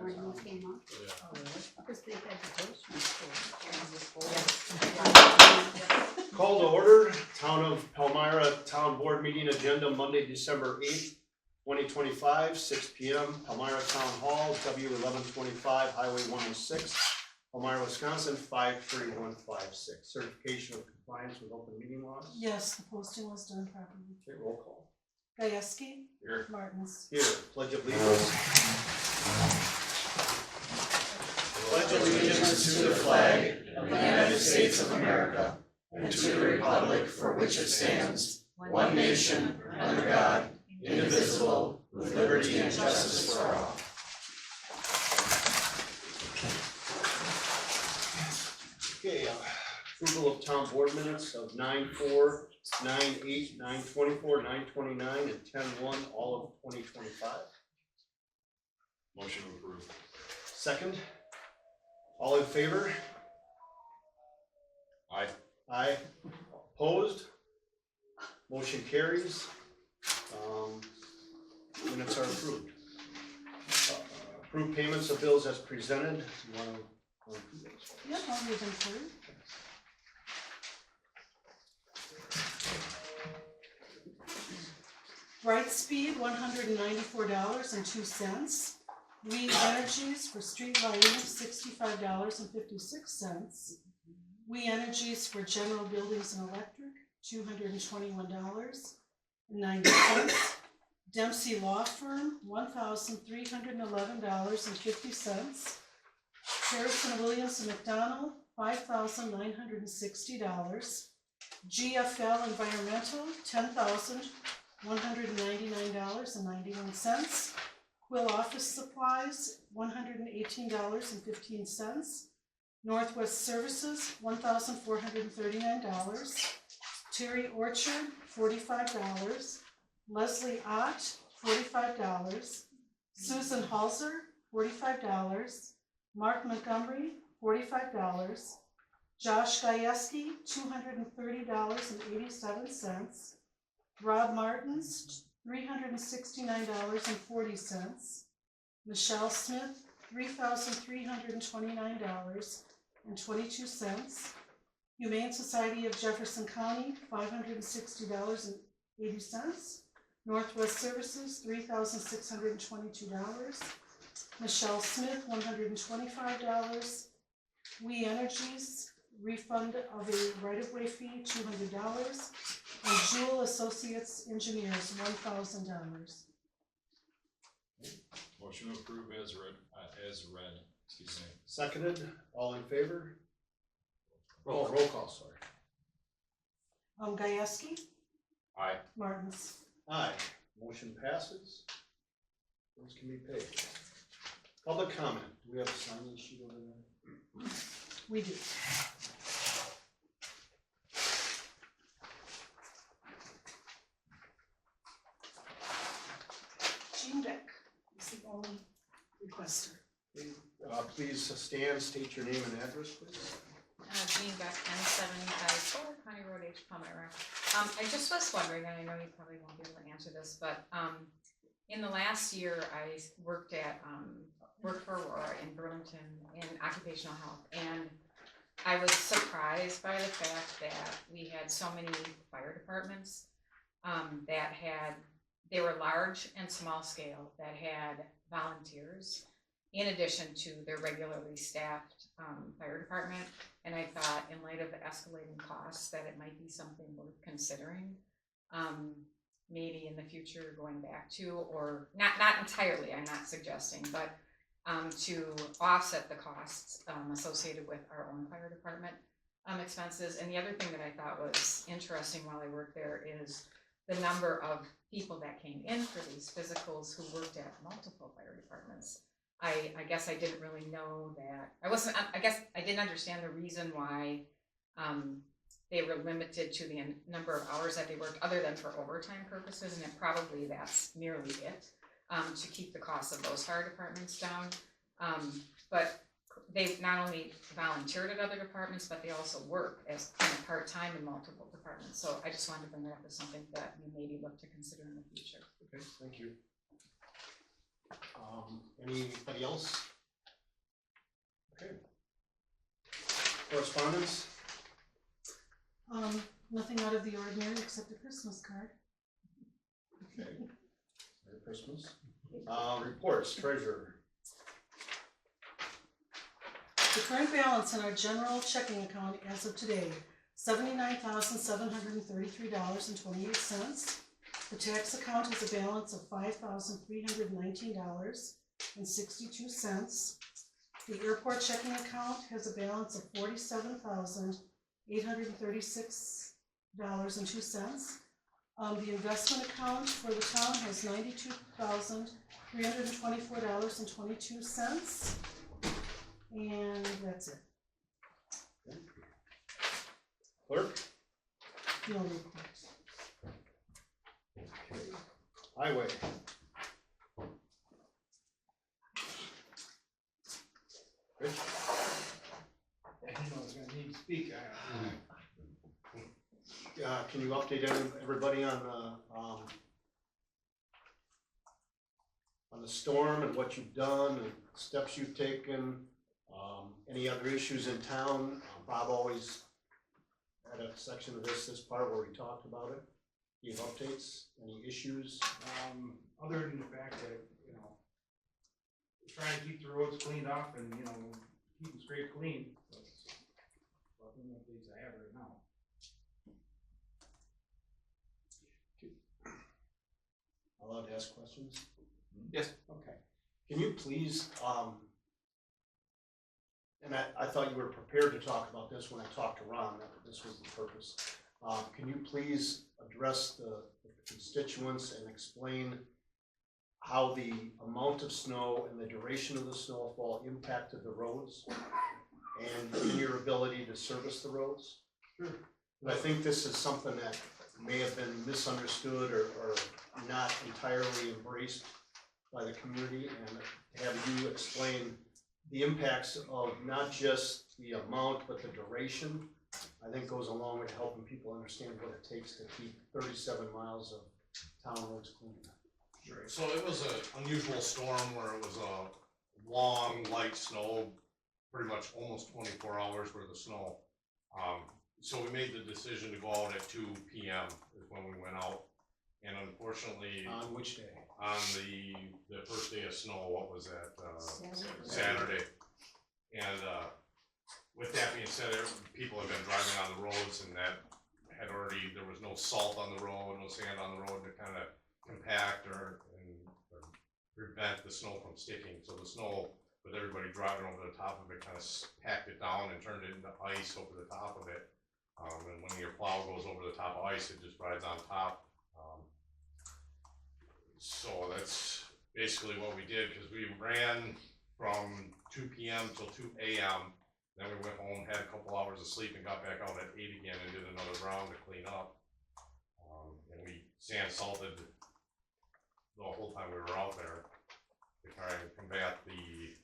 when you came up, because they had the grocery store. Call to order, Town of Palmyra Town Board Meeting Agenda, Monday, December 8th, 2025, 6 p.m. Palmyra Town Hall, W1125, Highway 106, Palmyra, Wisconsin, 53156. Certification of compliance with open meeting laws. Yes, the posting was done properly. Okay, roll call. Gajewski. Here. Martins. Here, pledge of allegiance. Pledge allegiance to the flag of the United States of America and to the republic for which it stands, one nation, under God, indivisible, with liberty and justice for all. Okay, approval of town board minutes of 9/4, 9/8, 9/24, 9/29, and 10/1, all of 2025. Motion to approve. Second. All in favor? Aye. Aye. Opposed? Motion carries. Minutes are approved. Approved payments of bills as presented. You want to do those? Yep, I'll read them through. Brightspeed, $194.02. We Energies for street lighting, $65.56. We Energies for general buildings and electric, $221.90. Dempsey Law Firm, $1,311.50. Harrison Williams and McDonald, $5,960. GFL Environmental, $10,199.91. Quill Office Supplies, $118.15. Northwest Services, $1,439. Terry Orchard, $45. Leslie Ott, $45. Susan Halser, $45. Mark Montgomery, $45. Josh Gajewski, $230.87. Rob Martins, $369.40. Michelle Smith, $3,329.22. Humane Society of Jefferson County, $560.80. Northwest Services, $3,622. Michelle Smith, $125. We Energies, refund of a right-of-way fee, $200. And Jewel Associates Engineers, $1,000. Motion to approve as read. Excuse me. Seconded. All in favor? Roll call, sorry. Gajewski. Aye. Martins. Aye. Motion passes. Those can be paid. Public comment. Do we have a sign-in sheet over there? We do. Jean Beck is the only requester. Please stand, state your name and address, please. Jean Beck, N754, County Road H, Palmyra. I just was wondering, and I know you probably won't be able to answer this, but in the last year, I worked for Aurora in Burlington in occupational health, and I was surprised by the fact that we had so many fire departments they were large and small scale, that had volunteers in addition to their regularly staffed fire department. And I thought, in light of the escalating costs, that it might be something worth considering. Maybe in the future going back to, or not entirely, I'm not suggesting, but to offset the costs associated with our own fire department expenses. And the other thing that I thought was interesting while I worked there is the number of people that came in for these physicals who worked at multiple fire departments. I guess I didn't really know that. I guess I didn't understand the reason why they were limited to the number of hours that they worked, other than for overtime purposes, and probably that's merely it, to keep the costs of those fire departments down. But they not only volunteered at other departments, but they also work as kind of part-time in multiple departments. So I just wanted to bring that up as something that you maybe look to consider in the future. Okay, thank you. Anybody else? Okay. Correspondence? Nothing out of the ordinary except a Christmas card. Okay. Merry Christmas. Reports, treasurer. The current balance in our general checking account as of today, $79,733.28. The tax account has a balance of $5,319.62. The airport checking account has a balance of $47,836.02. The investment account for the town has $92,324.22. And that's it. Clerk? No reports. Highway. Rich? I didn't know I was gonna need to speak. Can you update everybody on the storm and what you've done and steps you've taken? Any other issues in town? Bob always had a section of this part where we talked about it. Do you have updates? Any issues? Other than the fact that, you know, trying to keep the roads cleaned up and, you know, keep them straight clean. That's about the only things I have right now. Allowed to ask questions? Yes. Okay. Can you please, and I thought you were prepared to talk about this when I talked to Ron, that this was the purpose. Can you please address the constituents and explain how the amount of snow and the duration of the snowfall impacted the roads and your ability to service the roads? Sure. And I think this is something that may have been misunderstood or not entirely embraced by the community, and have you explain the impacts of not just the amount but the duration, I think goes a long way to helping people understand what it takes to keep 37 miles of town roads clean. Sure. So it was an unusual storm where it was a long, light snow, pretty much almost 24 hours worth of snow. So we made the decision to go out at 2 p.m. is when we went out. And unfortunately, On which day? on the first day of snow, what was that? Saturday. And with that being said, people have been driving on the roads, and that had already, there was no salt on the road, no sand on the road to kind of compact or prevent the snow from sticking. So the snow, with everybody driving over the top of it, kind of packed it down and turned it into ice over the top of it. And when your plow goes over the top of ice, it just rides on top. So that's basically what we did, because we ran from 2 p.m. till 2 a.m. Then we went home, had a couple hours of sleep, and got back out at 8 again and did another round to clean up. And we sand salted the whole time we were out there to try and combat the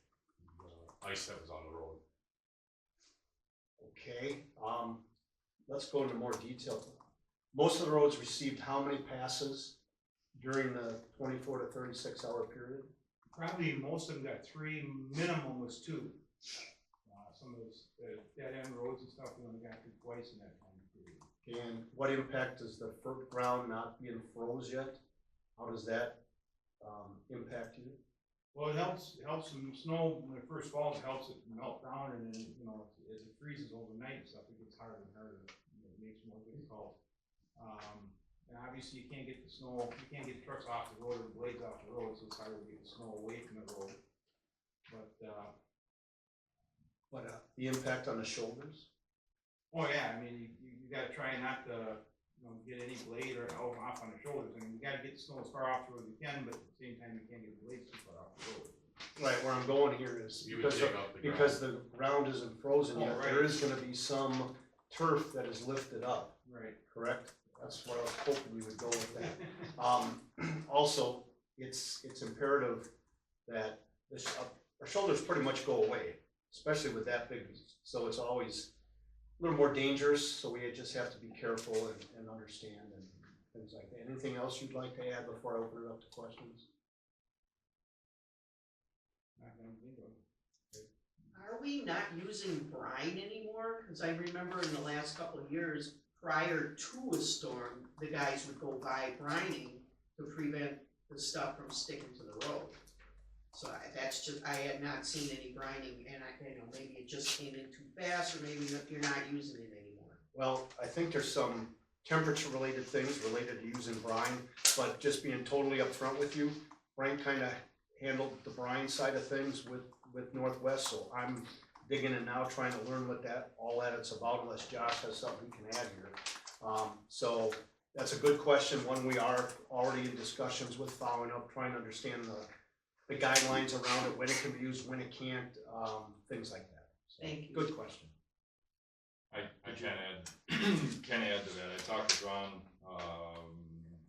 ice that was on the road. Okay, let's go into more detail. Most of the roads received how many passes during the 24 to 36 hour period? Probably most of them got 3, minimum was 2. Some of those dead end roads and stuff, we only got through twice in that time period. And what impact does the ground not being froze yet? How does that impact you? Well, it helps some snow when it first falls. It helps it melt down, and then, you know, as it freezes overnight and stuff, it gets harder and harder. It makes it more difficult. And obviously, you can't get the snow, you can't get the trucks off the road or the blades off the road, so it's harder to get the snow away from the road. But the impact on the shoulders? oh yeah, I mean, you gotta try not to, you know, get any blade or off on the shoulders. I mean, you gotta get the snow as far off the road as you can, but at the same time, you can't get the blades too far off the road. Right, where I'm going here is You would dig up the ground. because the ground isn't frozen Oh, yet, right. there is gonna be some turf that is lifted up, Right. correct? That's what I was hoping you would go with that. Also, it's imperative that our shoulders pretty much go away, especially with that big, so it's always a little more dangerous, so we just have to be careful and understand and things like that. Anything else you'd like to add before I open it up to questions? Are we not using brine anymore? Cause I remember in the last couple of years, prior to a storm, the guys would go buy brining to prevent the stuff from sticking to the road. So that's just, I had not seen any brining, and maybe it just came in too fast, or maybe you're not using it anymore. Well, I think there's some temperature related things related to using brine, but just being totally upfront with you, Frank kinda handled the brine side of things with Northwest, so I'm digging in now, trying to learn what all that it's about, unless Josh has something he can add here. So that's a good question, one we are already in discussions with, following up, trying to understand the guidelines around it, when it can be used, when it can't, things like that. So, Thank you. good question. I can add to that. I talked with Ron,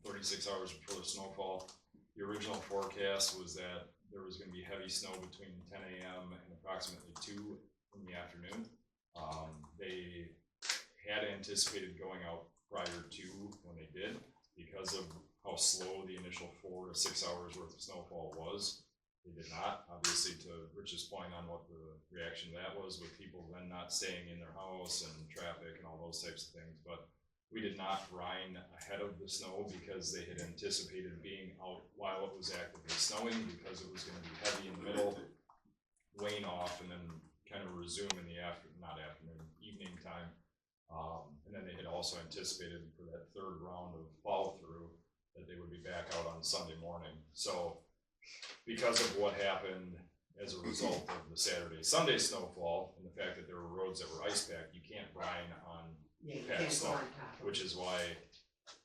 36 hours before the snowfall. The original forecast was that there was gonna be heavy snow between 10 a.m. and approximately 2 in the afternoon. They had anticipated going out prior to when they did, because of how slow the initial 4 to 6 hours worth of snowfall was. They did not, obviously, to Rich's point on what the reaction to that was, with people then not staying in their house and traffic and all those types of things. But we did not brine ahead of the snow because they had anticipated being out while it was actively snowing, because it was going to be heavy in the middle, wane off, and then kind of resume in the evening time. And then they had also anticipated for that third round of follow through that they would be back out on Sunday morning. So because of what happened as a result of the Sunday snowfall, and the fact that there were roads that were ice packed, you can't brine on packed snow, which is why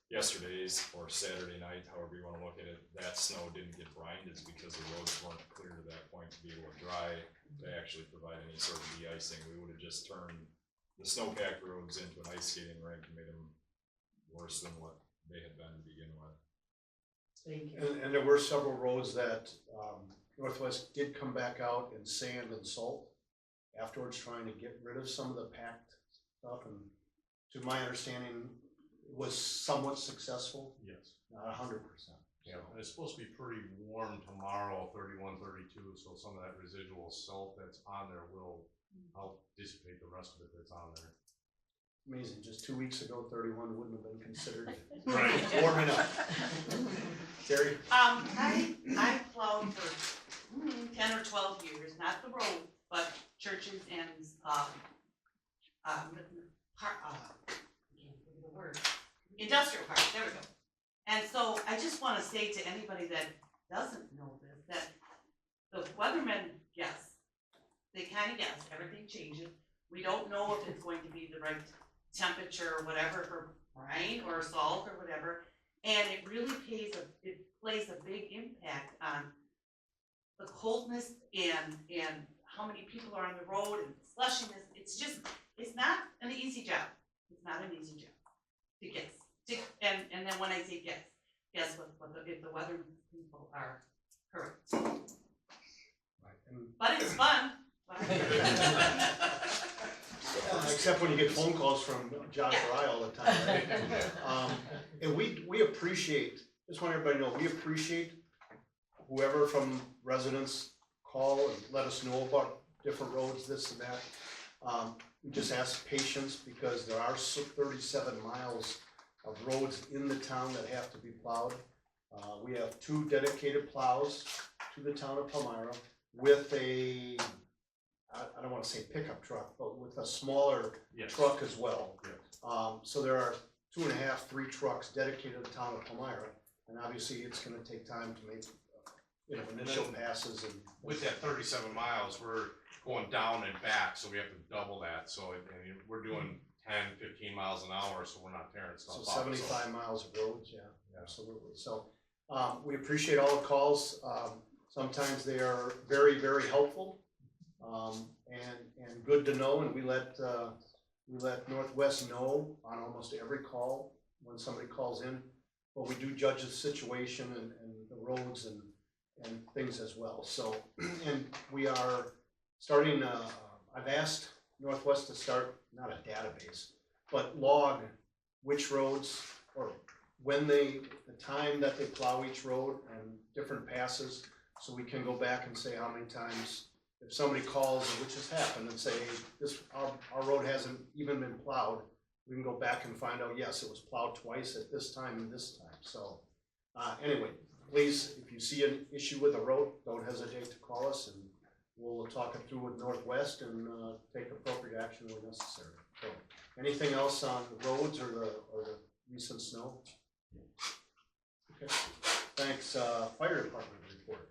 yesterday's or Saturday night, however you want to look at it, that snow didn't get brined, is because the roads weren't clear to that point to be able to dry to actually provide any sort of de-icing. We would have just turned the snow-packed roads into an ice skating rink and made them worse than what they had been to begin with. Thank you. And there were several roads that Northwest did come back out in sand and salt afterwards, trying to get rid of some of the packed stuff, and to my understanding, it was somewhat successful, Yes. not 100%. Yeah, and it's supposed to be pretty warm tomorrow, 31, 32, so some of that residual salt that's on there will help dissipate the rest of it that's on there. Amazing, just 2 weeks ago, 31 wouldn't have been considered Right. warm enough. Terry? I plowed for 10 or 12 years, not the road, but churches and, I can't think of the word, industrial parks, there we go. And so I just wanna say to anybody that doesn't know this, that the weathermen guess. They kinda guess, everything changes. We don't know if it's going to be the right temperature or whatever for brine or salt or whatever. And it really plays a big impact on the coldness and how many people are on the road and slushiness. It's not an easy job. It's not an easy job to guess. And then when I say guess what if the weather people are correct. Right. And But it's fun. except when you get phone calls from Josh or I all the time, right? And we appreciate, just want everybody to know, we appreciate whoever from residents call and let us know about different roads, this and that. We just ask patience, because there are 37 miles of roads in the town that have to be plowed. We have 2 dedicated plows to the town of Palmyra with a, I don't want to say pickup truck, but with a smaller Yes. truck as well. Yes. So there are 2.5, 3 trucks dedicated to the town of Palmyra, and obviously it's gonna take time to make, initial passes and. With that 37 miles, we're going down and back, so we have to double that, so we're doing 10, 15 miles an hour, so we're not tearing stuff So up. 75 miles of roads, yeah, absolutely. So, we appreciate all the calls. Sometimes they are very, very helpful, and good to know, and we let Northwest know on almost every call when somebody calls in. But we do judge the situation and the roads and things as well. So, and we are starting, I've asked Northwest to start, not a database, but log which roads, or when the time that they plow each road and different passes, So we can go back and say how many times, if somebody calls, which has happened, and say, this, our road hasn't even been plowed, we can go back and find out, yes, it was plowed twice at this time and this time, so. Anyway, please, if you see an issue with the road, don't hesitate to call us, and we'll talk it through with Northwest and, take appropriate action where necessary. So, anything else on roads or the recent snow? Okay, thanks, fire department report.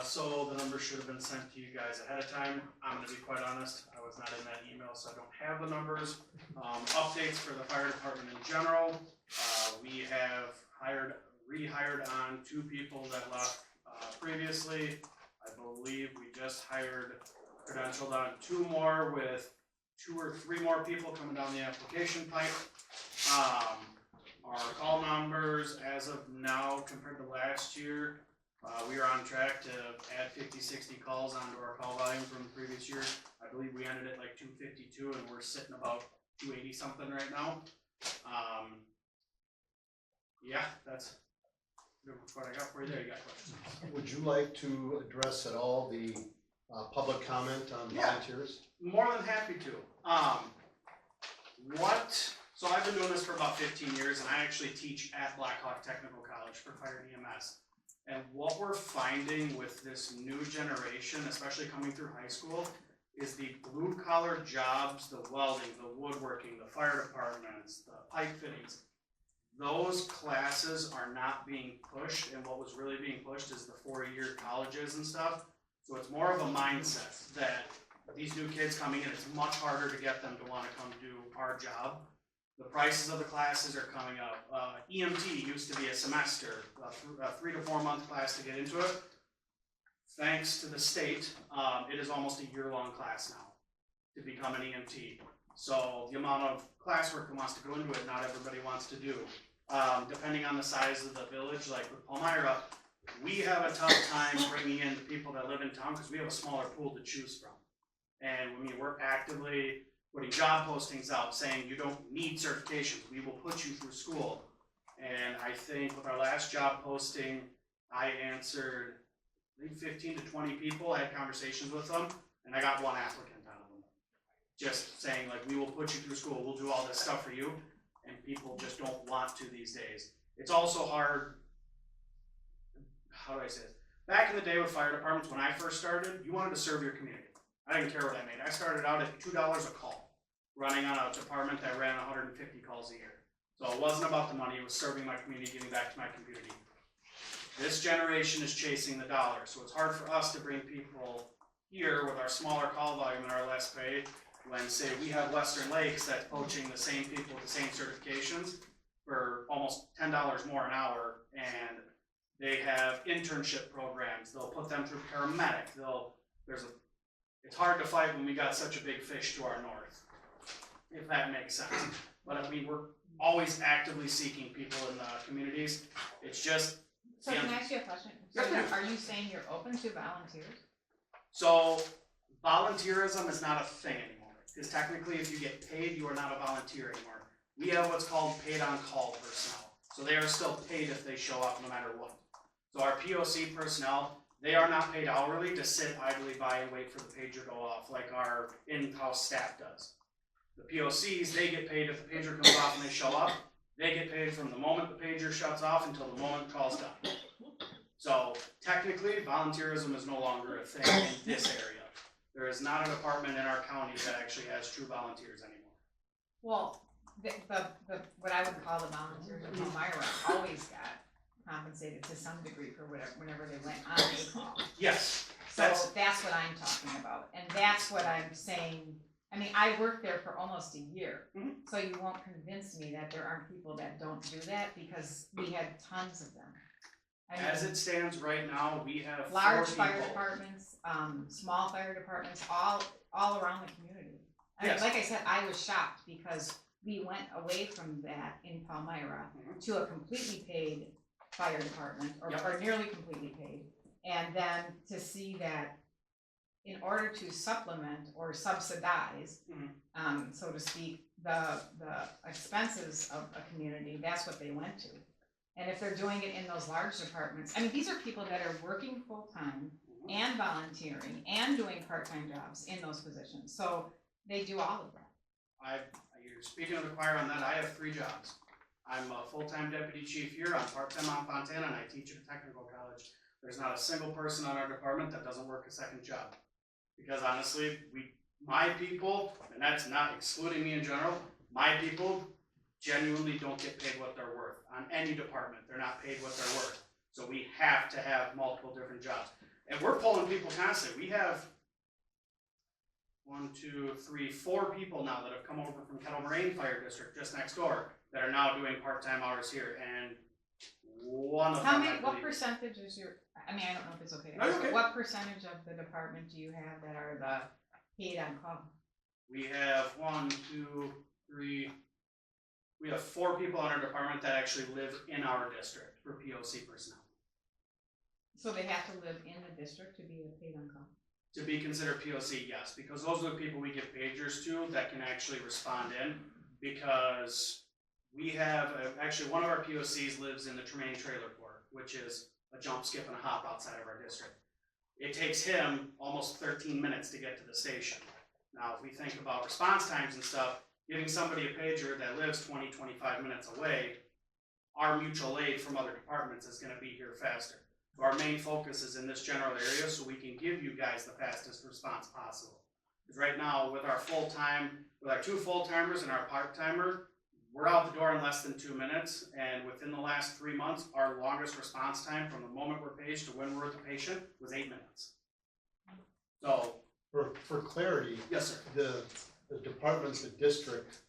So the numbers should have been sent to you guys ahead of time. I'm gonna be quite honest, I was not in that email, so I don't have the numbers. Updates for the fire department in general, we have rehired on 2 people that left, previously. I believe we just credentialed on 2 more with 2 or 3 more people coming down the application pipe. Our call numbers as of now compared to last year, we are on track to add 50-60 calls onto our call volume from the previous year. I believe we ended at like 252 and we're sitting about 280 something right now. Yeah, that's what I got for you there. You got questions? Would you like to address at all the public comment on volunteers? More than happy to. So I've been doing this for about 15 years and I actually teach at Blackhawk Technical College for fire and EMS. And what we're finding with this new generation, especially coming through high school, is the blue collar jobs, the welding, the woodworking, the fire departments, the pipe fittings. Those classes are not being pushed, and what was really being pushed is the 4-year colleges and stuff. So it's more of a mindset that these new kids coming in, it's much harder to get them to want to come do our job. The prices of the classes are coming up. EMT used to be a semester, a 3 to 4 month class to get into it. Thanks to the state, it is almost a year-long class now to become an EMT. So the amount of classwork that wants to go into it, not everybody wants to do. Depending on the size of the village, like with Palmyra, we have a tough time bringing in the people that live in town because we have a smaller pool to choose from. And I mean, we're actively putting job postings out saying you don't need certifications, we will put you through school. And I think with our last job posting, I answered, I think 15 to 20 people, I had conversations with them, and I got 1 applicant out of them. Just saying like, we will put you through school, we'll do all this stuff for you, and people just don't want to these days. It's also hard, how do I say this? Back in the day with fire departments, when I first started, you wanted to serve your community. I didn't care what I made. I started out at $2 a call, running on a department that ran 150 calls a year. So it wasn't about the money, it was serving my community, giving back to my community. This generation is chasing the dollar, so it's hard for us to bring people here with our smaller call volume and our less pay, when say we have Western Lakes that's poaching the same people with the same certifications for almost $10 more an hour, and they have internship programs, they'll put them through paramedic, it's hard to fight when we got such a big fish to our north, if that makes sense. But I mean, we're always actively seeking people in the communities. It's just. So can I ask you a question? So Yes, ma'am. are you saying you're open to volunteers? So volunteerism is not a thing anymore, because technically if you get paid, you are not a volunteer anymore. We have what's called paid on call personnel. So they are still paid if they show up no matter what. So our POC personnel, they are not paid hourly to sit idly by and wait for the pager to go off like our in-house staff does. The POCs, they get paid if the pager comes off and they show up. They get paid from the moment the pager shuts off until the moment the call's done. So technically, volunteerism is no longer a thing in this area. There is not a department in our county that actually has true volunteers anymore. Well, what I would call the volunteers in Palmyra always got compensated to some degree for whenever they went on a call. Yes. So that's what I'm talking about, and that's what I'm saying. I mean, I worked there for almost a year, so you won't convince me that there aren't people that don't do that, because we had tons of them. I mean, As it stands right now, we have large 4 fire people. departments, small fire departments, all around the community. I mean, Yes. like I said, I was shocked because we went away from that in Palmyra to a completely paid fire department, or nearly completely paid, and then to see that in order to supplement or subsidize, so to speak, the expenses of a community, that's what they went to. And if they're doing it in those large departments, I mean, these are people that are working full-time and volunteering and doing part-time jobs in those positions, so they do all of that. You're speaking of the choir on that, I have 3 jobs. I'm a full-time deputy chief here, I'm part-time on Fontana, and I teach at a technical college. There's not a single person on our department that doesn't work a second job. Because honestly, my people, and that's not excluding me in general, my people genuinely don't get paid what they're worth. On any department, they're not paid what they're worth. So we have to have multiple different jobs. And we're pulling people constantly. We have 1, 2, 3, 4 people now that have come over from Kettle Moraine Fire District just next door that are now doing part-time hours here, and one of them, What percentage is your, I mean, I don't know if it's okay to No, ask, okay. but what percentage of the department do you have that are the paid on call? We have 1, 2, 3, we have 4 people in our department that actually live in our district for POC personnel. So they have to live in the district to be a paid on call? To be considered POC, yes, because those are the people we give pagers to that can actually respond in, because we have, actually one of our POCs lives in the Tremaine Trailer Court, which is a jump, skip, and a hop outside of our district. It takes him almost 13 minutes to get to the station. Now, if we think about response times and stuff, giving somebody a pager that lives 20, 25 minutes away, our mutual aid from other departments is gonna be here faster. So our main focus is in this general area so we can give you guys the fastest response possible. Because right now, with our full-time, with our 2 full-timers and our part-timer, we're out the door in less than 2 minutes, and within the last 3 months, our longest response time from the moment we're paged to when we're with the patient was 8 minutes. So, For clarity, yes, sir. the department, the district,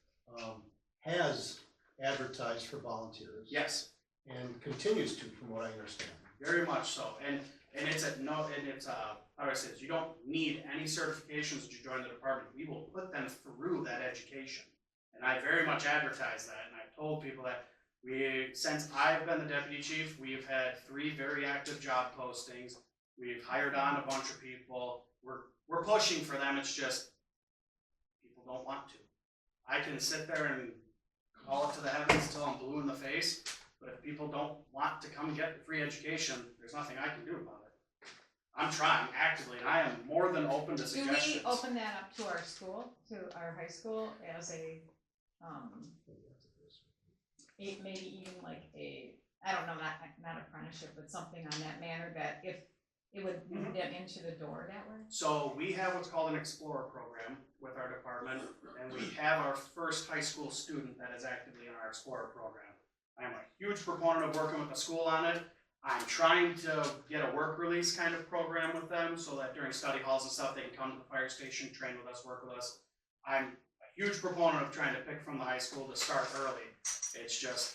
has advertised for volunteers. Yes, And continues to, from what I understand. very much so. And it's how do I say this? You don't need any certifications to join the department. We will put them through that education. And I very much advertise that, and I've told people that since I've been the deputy chief, we've had 3 very active job postings. We've hired on a bunch of people. We're pushing for them, it's just people don't want to. I can sit there and call it to the heavens till I'm blue in the face, but if people don't want to come get free education, there's nothing I can do about it. I'm trying actively, and I am more than open to suggestions. Do we open that up to our school, to our high school, as a, maybe even like a, I don't know, not apprenticeship, but something on that manner, that if it would move them into the door that way? So we have what's called an Explorer program with our department, and we have our first high school student that is actively in our Explorer program. I'm a huge proponent of working with the school on it. I'm trying to get a work release kind of program with them so that during study halls and stuff, they can come to the fire station, train with us, work with us. I'm a huge proponent of trying to pick from the high school to start early. It's just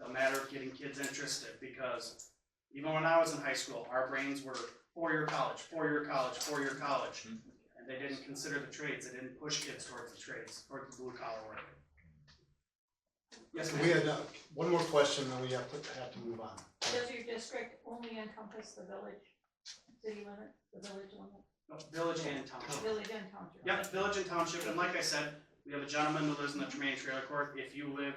a matter of getting kids interested, because even when I was in high school, our brains were 4-year college, 4-year college, 4-year college. And they didn't consider the trades. They didn't push kids towards the trades, towards the blue collar work. Yes, ma'am. We had one more question, then we have to move on. Does your district only encompass the village, city limit, the village limit, No, village and township. village and township? Yep, village and township, and like I said, we have a gentleman who lives in the Tremaine Trailer Court. If you live,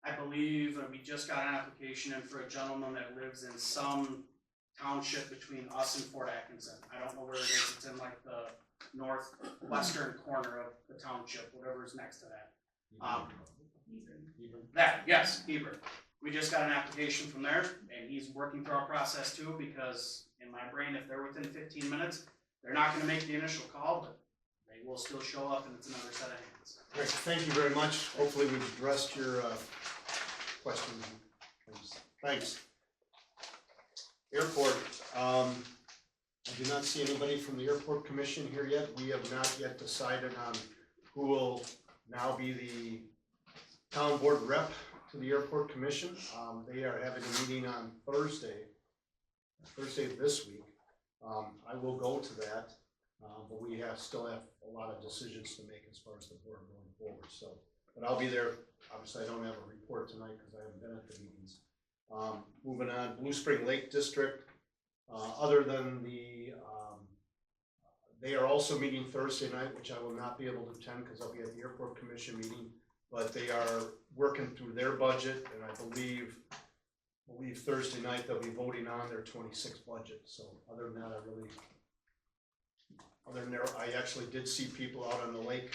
I believe, we just got an application in for a gentleman that lives in some township between us and Fort Atkinson. I don't know where it is, it's in like the northwestern corner of the township, whatever is next to that. Yes, Hebron. We just got an application from there, and he's working through our process too, because in my brain, if they're within 15 minutes, they're not gonna make the initial call, but they will still show up, and it's another set of hands. Great, thank you very much. Hopefully we've addressed your questions. Thanks. Airport, I do not see anybody from the airport commission here yet. We have not yet decided on who will now be the town board rep to the airport commission. They are having a meeting on Thursday of this week. I will go to that, but we still have a lot of decisions to make as far as the board going forward. So, but I'll be there. Obviously, I don't have a report tonight because I haven't been at the meetings. Moving on, Blue Spring Lake District. Other than they are also meeting Thursday night, which I will not be able to attend because I'll be at the airport commission meeting. But they are working through their budget, and I believe believe Thursday night they'll be voting on their 26 budget, so other than that, I actually did see people out on the lake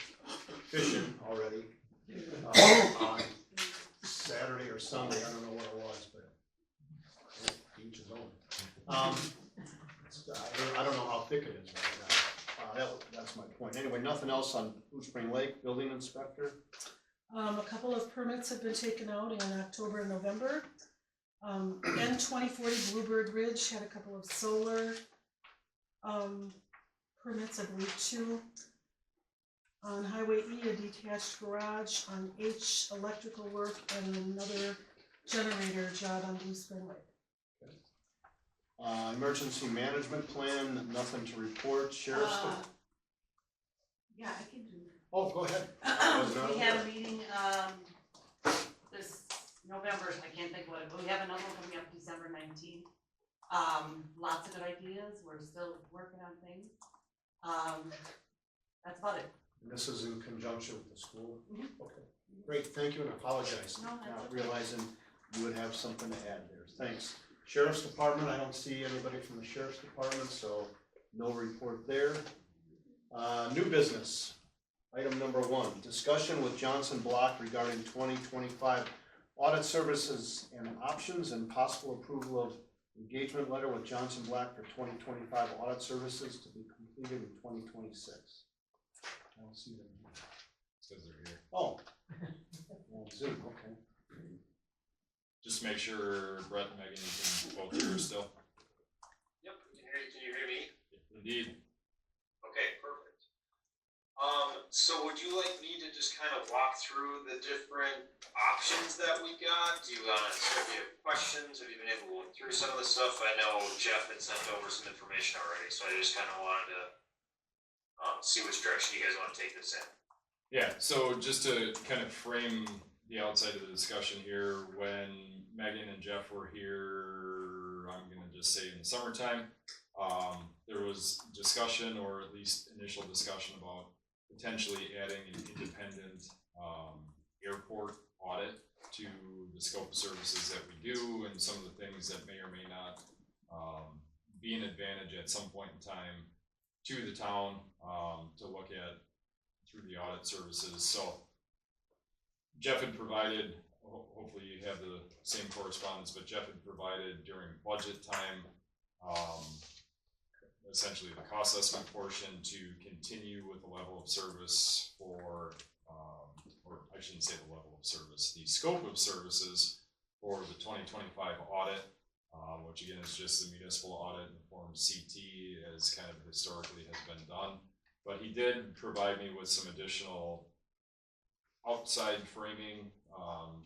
fishing already, on Saturday or Sunday, I don't know what it was, but each his own. I don't know how thick it is right now, that's my point. Anyway, nothing else on Blue Spring Lake, building inspector? A couple of permits have been taken out in October and November. N2040 Bluebird Ridge had a couple of solar permits, I believe 2. On Highway E, a detached garage. On H, electrical work, and another generator job on Blue Spring Lake. Emergency management plan, nothing to report, sheriff's. Yeah, I can do Oh, go ahead. we had a meeting, this November, I can't think what it, but we have another one coming up December 19th. Lots of good ideas, we're still working on things. That's about it. And this is in conjunction with the school? Mhm. Okay, great, thank you, and I apologize, No, that's not okay. realizing you would have something to add there, thanks. Sheriff's Department, I don't see anybody from the Sheriff's Department, so no report there. New business, item number 1, discussion with Johnson Block regarding 2025 audit services and options and possible approval of engagement letter with Johnson Block for 2025 audit services to be completed in 2026. I don't see them. Because they're here. Oh. On Zoom, okay. Just make sure Brett and Megan, you can both hear still. Yep, can you hear me? Indeed. Okay, perfect. So would you like me to just kind of walk through the different options that we got? Do you have questions? Have you been able to look through some of the stuff? I know Jeff had sent over some information already, so I just kind of wanted to see which direction you guys want to take this in. Yeah, so just to kind of frame the outside of the discussion here, when Megan and Jeff were here, I'm gonna just say in the summertime, there was discussion, or at least initial discussion, about potentially adding an independent airport audit to the scope of services that we do, and some of the things that may or may not be an advantage at some point in time to the town to look at through the audit services. So Jeff had provided, hopefully you have the same correspondence, but Jeff had provided during budget time essentially the cost estimate portion to continue with the level of service for, or I shouldn't say the level of service, the scope of services for the 2025 audit, which again is just the municipal audit in the form CT, as kind of historically has been done. But he did provide me with some additional outside framing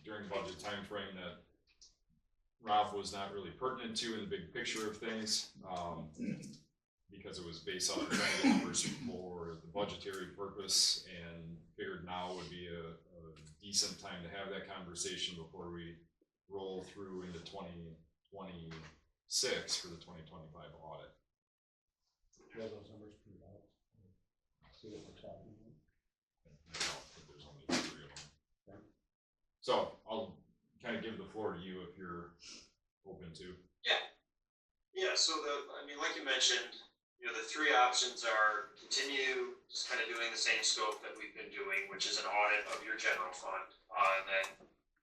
during budget time frame that Rob was not really pertinent to in the big picture of things, because it was based on trying to get numbers for the budgetary purpose, and figured now would be a decent time to have that conversation before we roll through into 2026 for the 2025 audit. You have those numbers pretty out. See what we're talking about. But there's only 3 of them. So I'll kind of give the floor to you if you're open to. Yeah, so like you mentioned, the 3 options are continue just kind of doing the same scope that we've been doing, which is an audit of your general fund, and then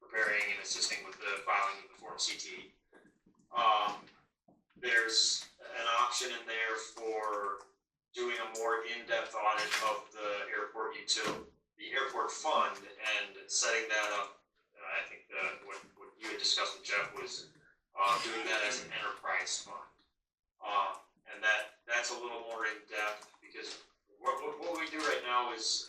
preparing and assisting with the filing of the Form CT. There's an option in there for doing a more in-depth audit of the airport the airport fund, and setting that up. I think what you had discussed with Jeff was doing that as an enterprise fund. And that's a little more in depth, because what we do right now is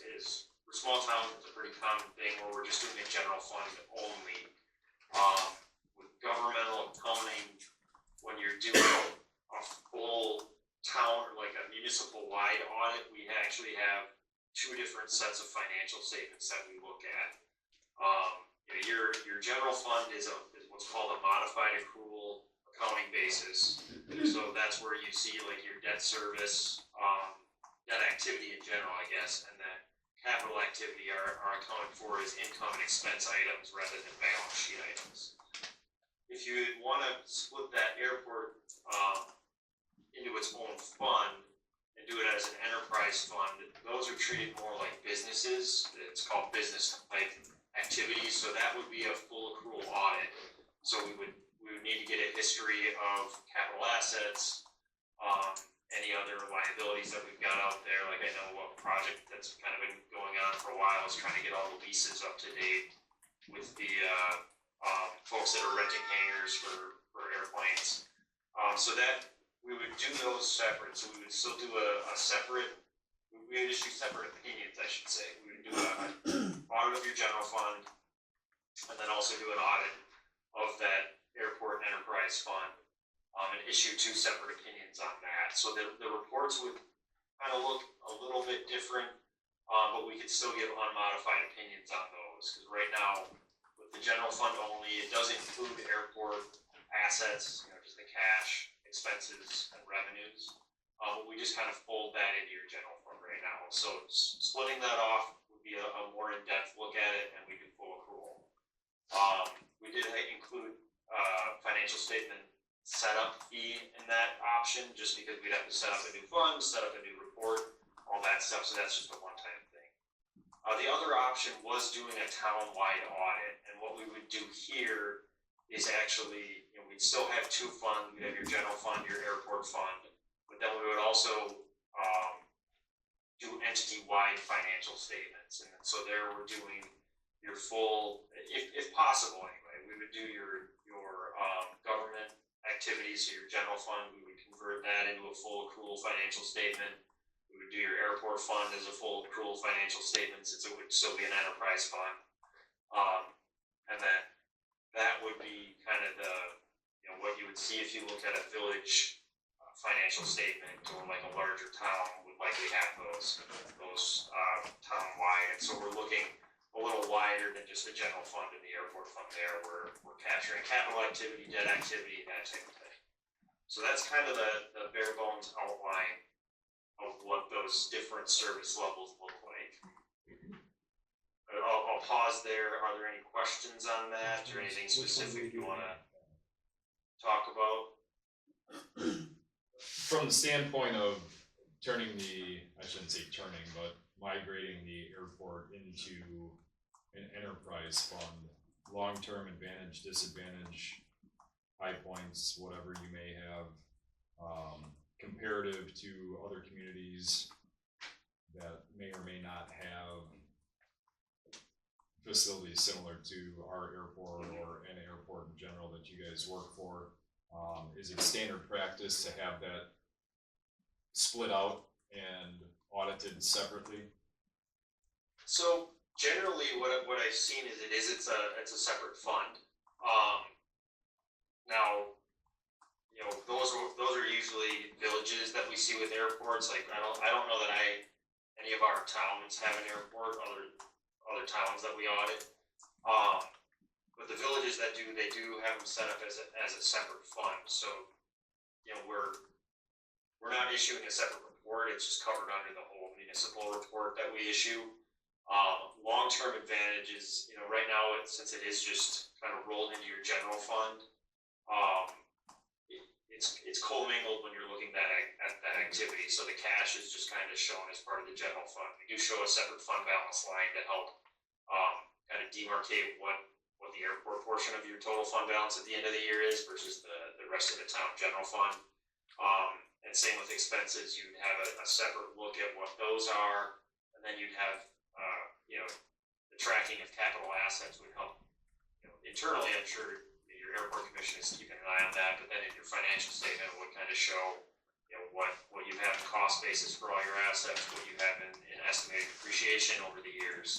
for small towns, it's a pretty common thing where we're just doing a general fund only. With governmental accounting, when you're doing a full town or like a municipal wide audit, we actually have 2 different sets of financial statements that we look at. Your general fund is what's called a modified accrual accounting basis. So that's where you see like your debt service, debt activity in general, I guess, and then capital activity are accounted for as income and expense items rather than balance sheet items. if you wanna split that airport, into its own fund and do it as an enterprise fund, those are treated more like businesses. It's called business type activities, so that would be a full accrual audit. So we would need to get a history of capital assets, any other liabilities that we've got out there. Like I know a project that's kind of been going on for a while is trying to get all the leases up to date with the folks that are renting hangars for airplanes. So that we would do those separate. So we would still do a separate. We would issue separate opinions, I should say. We would do an audit of your general fund, and then also do an audit of that airport enterprise fund, and issue two separate opinions on that. So the reports would kind of look a little bit different, but we could still give unmodified opinions on those. Because right now, with the general fund only, it does include airport assets, just the cash, expenses, and revenues. But we just kind of fold that into your general fund right now. So splitting that off would be a more in-depth look at it, and we do full accrual. We did include financial statement setup fee in that option, just because we'd have to set up a new fund, set up a new report, all that stuff. So that's just a one-time thing. The other option was doing a town-wide audit, and what we would do here is actually, we'd still have two funds. We'd have your general fund, your airport fund, but then we would also do entity-wide financial statements. And so there we're doing your full, if possible anyway, we would do your government activities, so your general fund, we would convert that into a full accrual financial statement. We would do your airport fund as a full accrual financial statement, since it would still be an enterprise fund. And then that would be kind of the, what you would see if you look at a village financial statement, or like a larger town would likely have those town-wide. And so we're looking a little wider than just the general fund and the airport fund there. We're capturing capital activity, debt activity, that type of thing. So that's kind of the bare bones outline of what those different service levels look like. I'll pause there. Are there any questions on that, or anything specific you want to talk about? From the standpoint of I shouldn't say turning, but migrating the airport into an enterprise fund, long-term advantage, disadvantage, high points, whatever you may have, comparative to other communities that may or may not have facilities similar to our airport or any airport in general that you guys work for. Is it standard practice to have that split out and audited separately? So generally, what I've seen is it's a separate fund. Now, those are usually villages that we see with airports. Like I don't know that any of our towns have an airport. Other towns that we audit. But the villages that do, they do have them set up as a separate fund. So, we're not issuing a separate report. It's just covered under the whole municipal report that we issue. Long-term advantages, right now, since it is just kind of rolled into your general fund, it's commingled when you're looking at that activity. So the cash is just kind of shown as part of the general fund. We do show a separate fund balance line to help kind of demarcate what the airport portion of your total fund balance at the end of the year is versus the rest of the town general fund. And same with expenses, you'd have a separate look at what those are, and then you'd have the tracking of capital assets would help. Internally, I'm sure your airport commission is keeping an eye on that, but then in your financial statement, it would kind of show what you have in cost basis for all your assets, what you have in estimated depreciation over the years.